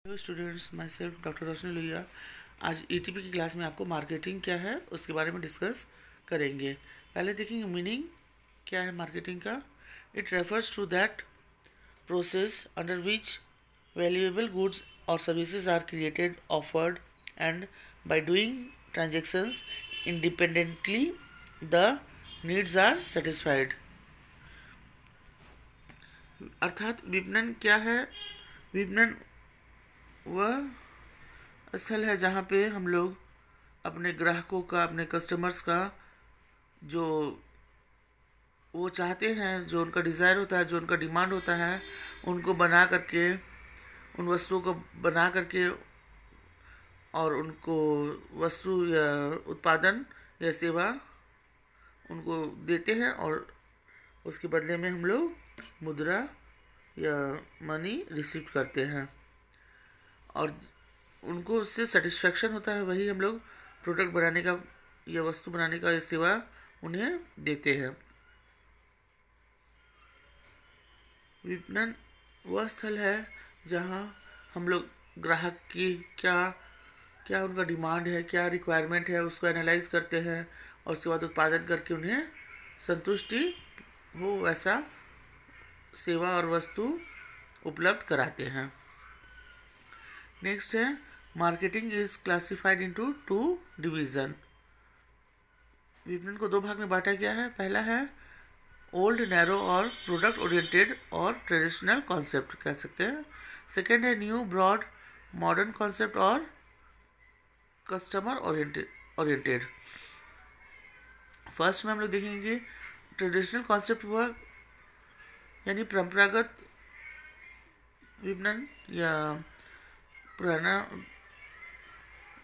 Hello students, myself doctor Roshni Lohia. आज ETP की class में आपको मार्केटिंग क्या है उसके बारे में डिस्कस करेंगे। पहले देखेंगे मीनिंग क्या है मार्केटिंग का। It refers to that process under which valuable goods और services are created, offered and by doing transactions independently the needs are satisfied. अर्थात विपणन क्या है? विपणन वह स्थल है जहाँ पे हम लोग अपने ग्राहकों का, अपने कस्टमर्स का जो वो चाहते हैं, जो उनका डिज़ायर होता है, जो उनका डिमांड होता है, उनको बना करके, उन वस्तुओं को बना करके और उनको वस्तु या उत्पादन या सेवा उनको देते हैं और उसके बदले में हम लोग मुद्रा या मनी रिसीव करते हैं और उनको उससे सेटिस्फेक्शन होता है। वही हम लोग प्रोडक्ट बनाने का या वस्तु बनाने का या सेवा उन्हें देते हैं। विपणन वह स्थल है जहाँ हम लोग ग्राहक की क्या क्या उनका डिमांड है, क्या रिक्वायरमेंट है, उसको एनालाइज करते हैं और उसके बाद उत्पादन करके उन्हें संतुष्टि हो वैसा सेवा और वस्तु उपलब्ध कराते हैं। नेक्स्ट है marketing is classified into two division. विपणन को दो भाग में बांटा गया है। पहला है ओल्ड नैरो और प्रोडक्ट ओरिएंटेड और ट्रेडिशनल कॉन्सेप्ट कह सकते हैं। सेकेंड है न्यू ब्रॉड मॉडर्न कॉन्सेप्ट और कस्टमर ओरिएंटेड। फर्स्ट में हम लोग देखेंगे ट्रेडिशनल कॉन्सेप्ट हुआ यानी परंपरागत विपणन या पुराना,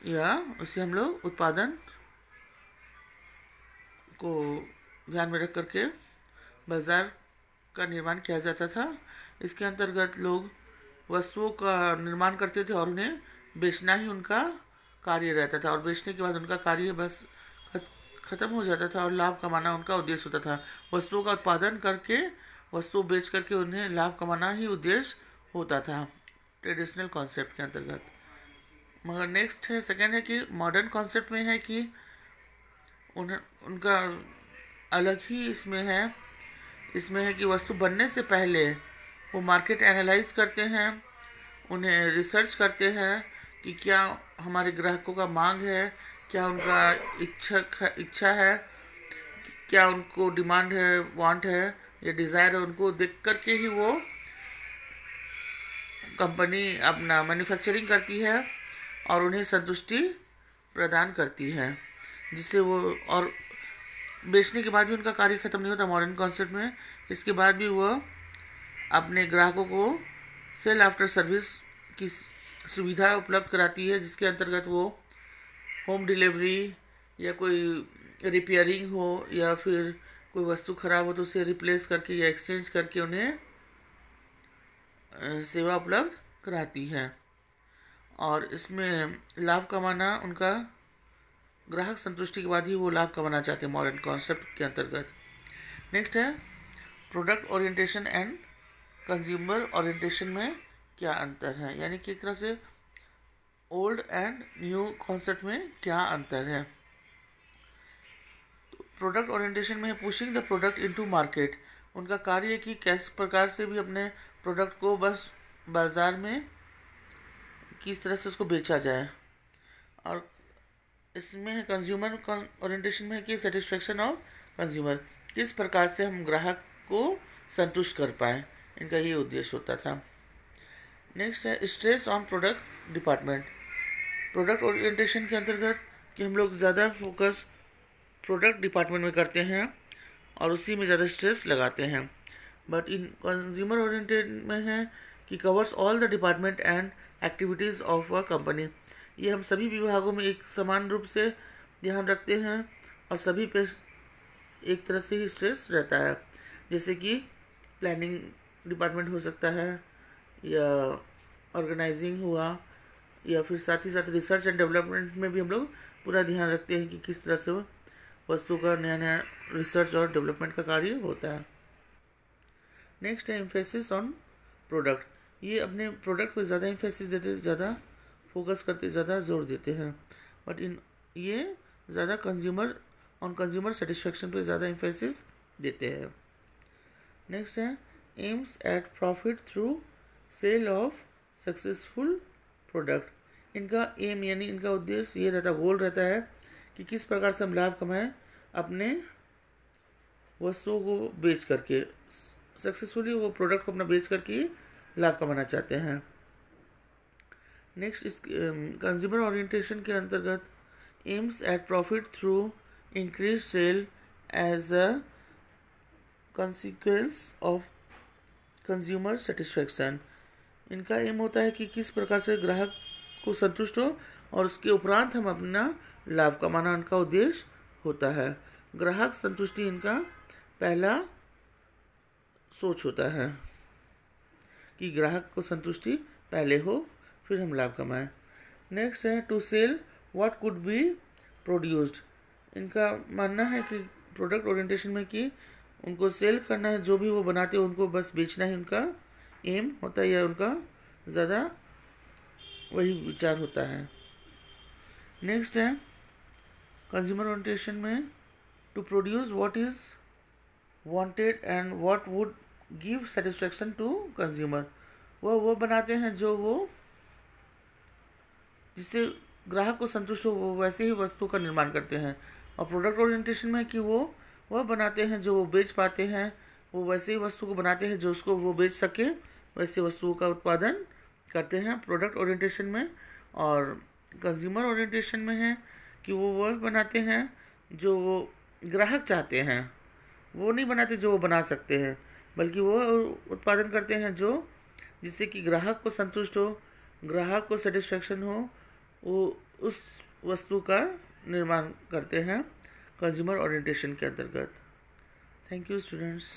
या उसे हम लोग उत्पादन को ध्यान में रख करके बाज़ार का निर्माण किया जाता था। इसके अंतर्गत लोग वस्तुओं का निर्माण करते थे और उन्हें बेचना ही उनका कार्य रहता था और बेचने के बाद उनका कार्य बस ख़त्म हो जाता था और लाभ कमाना उनका उद्देश्य होता था। वस्तुओं का उत्पादन करके, वस्तु बेच करके उन्हें लाभ कमाना ही उद्देश्य होता था ट्रेडिशनल कॉन्सेप्ट के अंतर्गत। मगर नेक्स्ट है, सेकेंड है कि मॉडर्न कॉन्सेप्ट में है कि उनका अलग ही इसमें है कि वस्तु बनने से पहले वो मार्केट एनालाइज करते हैं, उन्हें रिसर्च करते हैं कि क्या हमारे ग्राहकों का मांग है, क्या उनका इच्छा है, क्या उनको डिमांड है, वांट है या डिज़ायर है। उनको देख करके ही वो कंपनी अपना मैन्युफैक्चरिंग करती है और उन्हें संतुष्टि प्रदान करती है, जिससे वो और बेचने के बाद भी उनका कार्य ख़त्म नहीं होता मॉडर्न कॉन्सेप्ट में। इसके बाद भी वो अपने ग्राहकों को सेल आफ्टर सर्विस की सुविधा उपलब्ध कराती है, जिसके अंतर्गत वो होम डिलीवरी या कोई रिपेयरिंग हो या फिर कोई वस्तु ख़राब हो तो उसे रिप्लेस करके या एक्सचेंज करके उन्हें सेवा उपलब्ध कराती है और इसमें लाभ कमाना उनका ग्राहक संतुष्टि के बाद ही वो लाभ कमाना चाहते हैं मॉडर्न कॉन्सेप्ट के अंतर्गत। नेक्स्ट है product orientation and consumer orientation में क्या अंतर है, यानी कि एक तरह से ओल्ड एंड न्यू कॉन्सेप्ट में क्या अंतर है। तो प्रोडक्ट ओरिएंटेशन में है pushing the product into market. उनका कार्य है कि किस प्रकार से भी अपने प्रोडक्ट को बस बाज़ार में किस तरह से उसको बेचा जाए। और इसमें है कंज्यूमर ओरिएंटेशन में है कि सेटिस्फेक्शन ऑफ कंज्यूमर, किस प्रकार से हम ग्राहक को संतुष्ट कर पाए, इनका ये उद्देश्य होता था। नेक्स्ट है stress on product department. Product orientation के अंतर्गत कि हम लोग ज़्यादा फोकस प्रोडक्ट डिपार्टमेंट में करते हैं और उसी में ज़्यादा स्ट्रेस लगाते हैं। बट इन कंज्यूमर ओरिएंटेड में है कि covers all the department and activities of a company. ये हम सभी विभागों में एक समान रूप से ध्यान रखते हैं और सभी पे एक तरह से ही स्ट्रेस रहता है, जैसे कि प्लानिंग डिपार्टमेंट हो सकता है या ऑर्गेनाइजिंग हुआ, या फिर साथ ही साथ रिसर्च एंड डेवलपमेंट में भी हम लोग पूरा ध्यान रखते हैं कि किस तरह से वस्तु का नया नया रिसर्च और डेवलपमेंट का कार्य होता है। नेक्स्ट है एम्फेसिस ऑन प्रोडक्ट। ये अपने प्रोडक्ट पे ज़्यादा एम्फेसिस देते, ज़्यादा फोकस करते, ज़्यादा जोर देते हैं, बट ये ज़्यादा कंज्यूमर सेटिस्फेक्शन पे ज़्यादा एम्फेसिस देते हैं। नेक्स्ट है aims at profit through sale of successful product. इनका एम यानी इनका उद्देश्य ये रहता, गोल रहता है कि किस प्रकार से हम लाभ कमाएं अपने वस्तुओं को बेच करके, सक्सेसफुली वो प्रोडक्ट को अपना बेच करके लाभ कमाना चाहते हैं। नेक्स्ट इस कंज्यूमर ओरिएंटेशन के अंतर्गत aims at profit through increase sale as a consequence of consumer satisfaction. इनका एम होता है कि किस प्रकार से ग्राहक को संतुष्ट हो और उसके उपरांत हम अपना लाभ कमाना इनका उद्देश्य होता है। ग्राहक संतुष्टि इनका पहला सोच होता है कि ग्राहक को संतुष्टि पहले हो, फिर हम लाभ कमाएं। नेक्स्ट है to sell what could be produced. इनका मानना है कि प्रोडक्ट ओरिएंटेशन में कि उनको सेल करना है, जो भी वो बनाते हैं उनको बस बेचना ही उनका एम होता है, या उनका ज़्यादा वही विचार होता है। नेक्स्ट है कंज्यूमर ओरिएंटेशन में to produce what is wanted and what would give satisfaction to consumer. वो बनाते हैं जो वो जिससे ग्राहक को संतुष्ट हो, वो वैसे ही वस्तु का निर्माण करते हैं। और प्रोडक्ट ओरिएंटेशन में कि वह बनाते हैं जो वो बेच पाते हैं, वो वैसे ही वस्तु को बनाते हैं जो उसको वो बेच सके, वैसे वस्तुओं का उत्पादन करते हैं प्रोडक्ट ओरिएंटेशन में। और कंज्यूमर ओरिएंटेशन में है कि वो वह बनाते हैं जो वो ग्राहक चाहते हैं, वो नहीं बनाते जो वो बना सकते हैं, बल्कि वो उत्पादन करते हैं जो जिससे कि ग्राहक को संतुष्ट हो, ग्राहक को सेटिस्फेक्शन हो, वो उस वस्तु का निर्माण करते हैं कंज्यूमर ओरिएंटेशन के अंतर्गत। Thank you students.